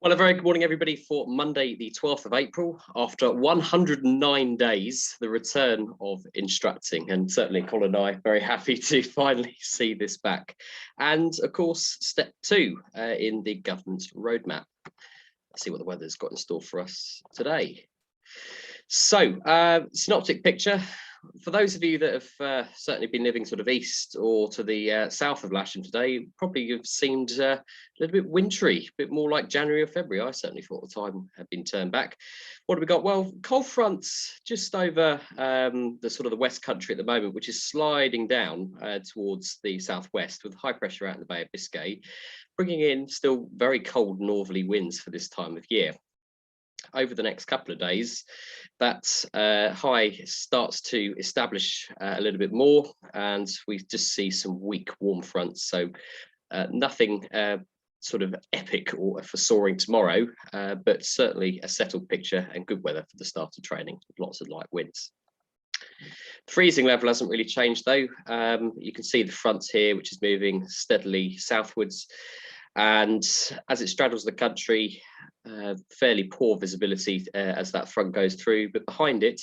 Well, a very good morning, everybody, for Monday, the 12th of April. After 109 days, the return of instructing, and certainly Colin and I are very happy to finally see this back. And of course, step two in the government's roadmap. Let's see what the weather's got in store for us today. So, synoptic picture. For those of you that have certainly been living sort of east or to the south of Lasham today, probably have seemed a little bit wintry, a bit more like January or February. I certainly thought the time had been turned back. What have we got? Well, cold fronts just over the sort of the West Country at the moment, which is sliding down towards the southwest with high pressure out in the Bay of Biscay, bringing in still very cold northerly winds for this time of year. Over the next couple of days, that high starts to establish a little bit more, and we just see some weak warm fronts. So nothing sort of epic or for soaring tomorrow, but certainly a settled picture and good weather for the start of training with lots of light winds. Freezing level hasn't really changed though. You can see the front here, which is moving steadily southwards. And as it straddles the country, fairly poor visibility as that front goes through, but behind it,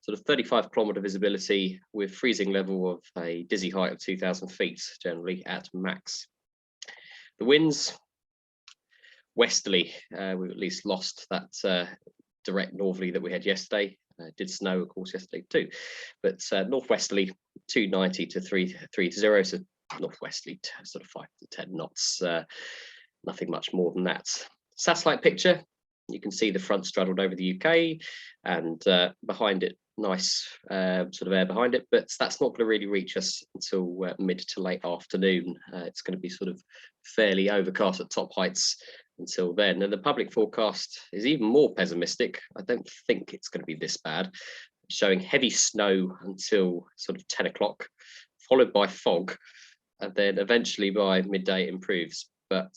sort of 35-kilometre visibility with freezing level of a dizzy height of 2,000 feet, generally at max. The winds, westerly. We've at least lost that direct northerly that we had yesterday. It did snow, of course, yesterday too, but northwesterly 290 to 330, so northwesterly sort of 5 to 10 knots, nothing much more than that. Satellite picture, you can see the front straddled over the UK, and behind it, nice sort of air behind it, but that's not going to really reach us until mid to late afternoon. It's going to be sort of fairly overcast at top heights until then, and the public forecast is even more pessimistic. I don't think it's going to be this bad, showing heavy snow until sort of 10 o'clock, followed by fog, and then eventually by midday it improves. But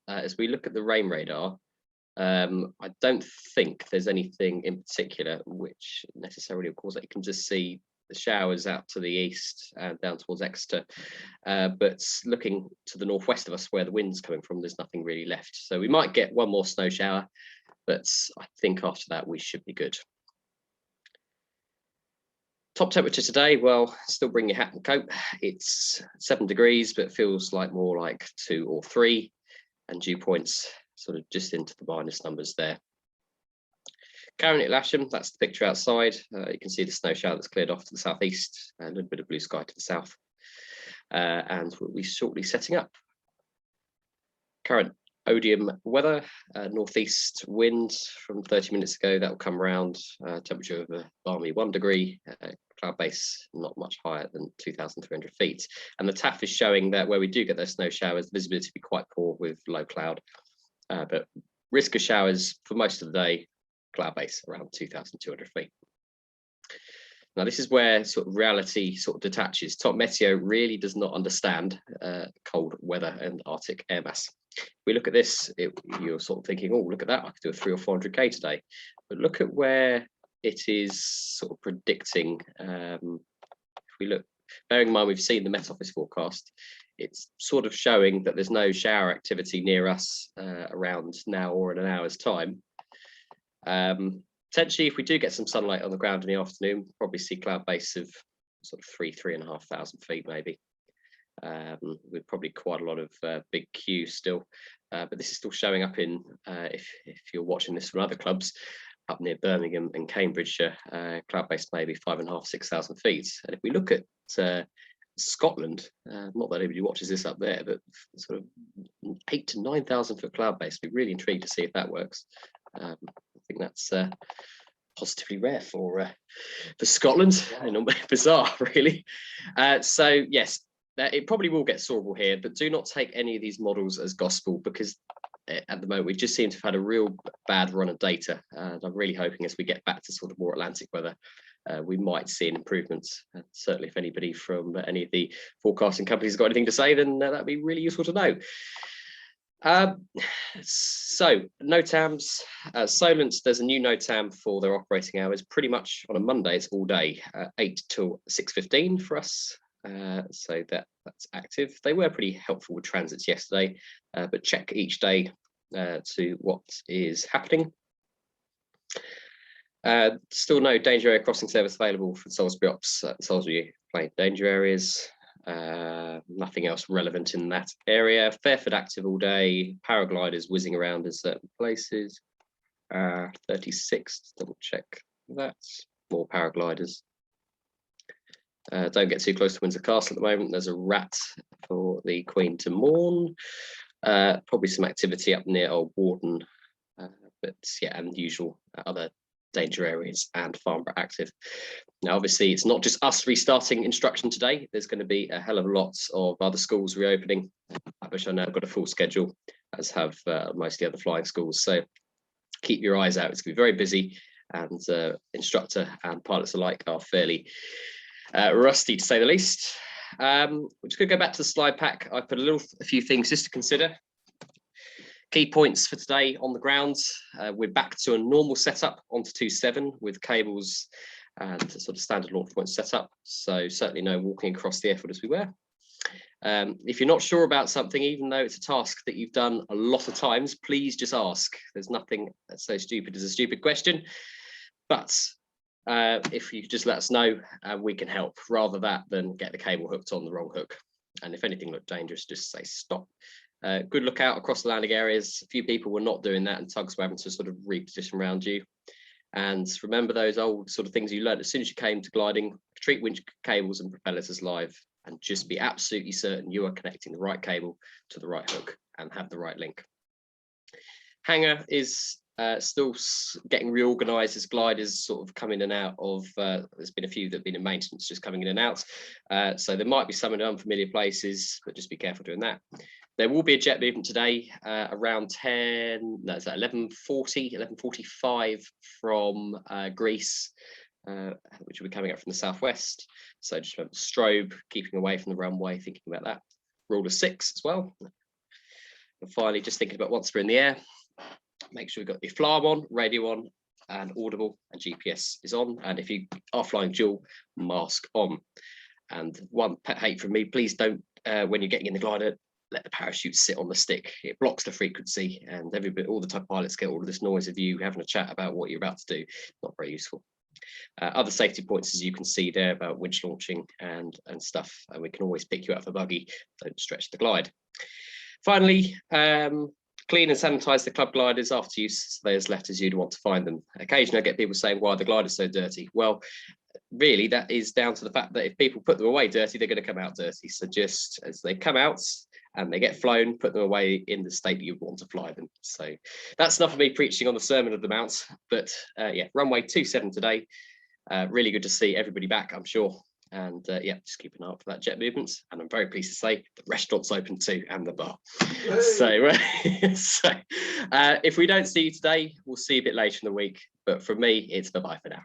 as we look at the rain radar, I don't think there's anything in particular which necessarily, of course, you can just see the showers out to the east and down towards Exeter, but looking to the northwest of us where the wind's coming from, there's nothing really left. So we might get one more snow shower, but I think after that we should be good. Top temperature today, well, still bring your hat and coat. It's 7 degrees, but it feels like more like 2 or 3, and dew points sort of just into the minus numbers there. Currently at Lasham, that's the picture outside. You can see the snow shower that's cleared off to the southeast, a little bit of blue sky to the south, and we'll be shortly setting up. Current Odium weather, northeast wind from 30 minutes ago, that will come around, temperature of a balmy 1 degree, cloud base not much higher than 2,300 feet. And the TAF is showing that where we do get those snow showers, visibility will be quite poor with low cloud, but risk of showers for most of the day, cloud base around 2,200 feet. Now, this is where sort of reality sort of detaches. Top Meteo really does not understand cold weather and Arctic air mass. If we look at this, you're sort of thinking, oh, look at that, I could do a 300 or 400k today. But look at where it is sort of predicting. If we look, bearing in mind we've seen the Met Office forecast, it's sort of showing that there's no shower activity near us around now or in an hour's time. Potentially, if we do get some sunlight on the ground in the afternoon, we'll probably see cloud base of sort of 3,500 feet maybe. With probably quite a lot of big Q still, but this is still showing up in, if you're watching this from other clubs, up near Birmingham and Cambridgeshire, cloud base maybe 5,500 to 6,000 feet. And if we look at Scotland, not that anybody watches this up there, but sort of 8,000 to 9,000 foot cloud base, be really intrigued to see if that works. I think that's positively rare for Scotland, and bizarre really. So yes, it probably will get soarable here, but do not take any of these models as gospel, because at the moment we just seem to have had a real bad run of data, and I'm really hoping as we get back to sort of more Atlantic weather, we might see an improvement. Certainly if anybody from any of the forecasting companies has got anything to say, then that'd be really useful to know. So NOTAMs, Solent, there's a new NOTAM for their operating hours. Pretty much on a Monday, it's all day, 8 till 6:15 for us. So that's active. They were pretty helpful with transits yesterday, but check each day to what is happening. Still no danger area crossing service available for Salisbury Ops, Salisbury Plain danger areas. Nothing else relevant in that area. Fairford active all day. Paragliders whizzing around in certain places. 36, double check that. More paragliders. Don't get too close to Windsor Castle at the moment. There's a rat for the Queen to mourn. Probably some activity up near Old Warden, but yeah, and usual other danger areas and Farnborough active. Now, obviously, it's not just us restarting instruction today. There's going to be a hell of a lot of other schools reopening, which I know have got a full schedule, as have most of the other flying schools. So keep your eyes out. It's going to be very busy, and instructor and pilots alike are fairly rusty, to say the least. We're just going to go back to the slide pack. I put a few things just to consider. Key points for today on the ground. We're back to a normal setup onto 2.7 with cables and sort of standard launch point setup. So certainly no walking across the airfield as we were. If you're not sure about something, even though it's a task that you've done a lot of times, please just ask. There's nothing that's so stupid as a stupid question. But if you just let us know, we can help, rather that than get the cable hooked on the wrong hook. And if anything looked dangerous, just say stop. Good look out across the landing areas. A few people were not doing that, and tugs were having to sort of reposition around you. And remember those old sort of things you learned as soon as you came to gliding: treat winch cables and propellers as live, and just be absolutely certain you are connecting the right cable to the right hook and have the right link. Hangar is still getting reorganized as gliders sort of come in and out of, there's been a few that have been in maintenance just coming in and out. So there might be some in unfamiliar places, but just be careful doing that. There will be a jet movement today around 11:45 from Greece, which will be coming up from the southwest. So just remember strobe, keeping away from the runway, thinking about that. Rule of 6 as well. And finally, just thinking about once we're in the air, make sure we've got your FLARM on, radio on, and audible, and GPS is on. And if you are flying dual, mask on. And one pet hate from me, please don't, when you're getting in the glider, let the parachute sit on the stick. It blocks the frequency, and all the time pilots get all of this noise of you having a chat about what you're about to do. Not very useful. Other safety points, as you can see there, about winch launching and stuff, and we can always pick you up a buggy. Don't stretch the glide. Finally, clean and sanitize the club gliders after use, so they're as left as you'd want to find them. Occasionally I get people saying, why are the gliders so dirty? Well, really that is down to the fact that if people put them away dirty, they're going to come out dirty. So just as they come out and they get flown, put them away in the state that you want to fly them. So that's enough of me preaching on the Sermon of the Mount. But yeah, runway 27 today. Really good to see everybody back, I'm sure. And yeah, just keep an eye out for that jet movement. And I'm very pleased to say the restaurant's open too, and the bar. So, if we don't see you today, we'll see you a bit later in the week. But from me, it's bye-bye for now.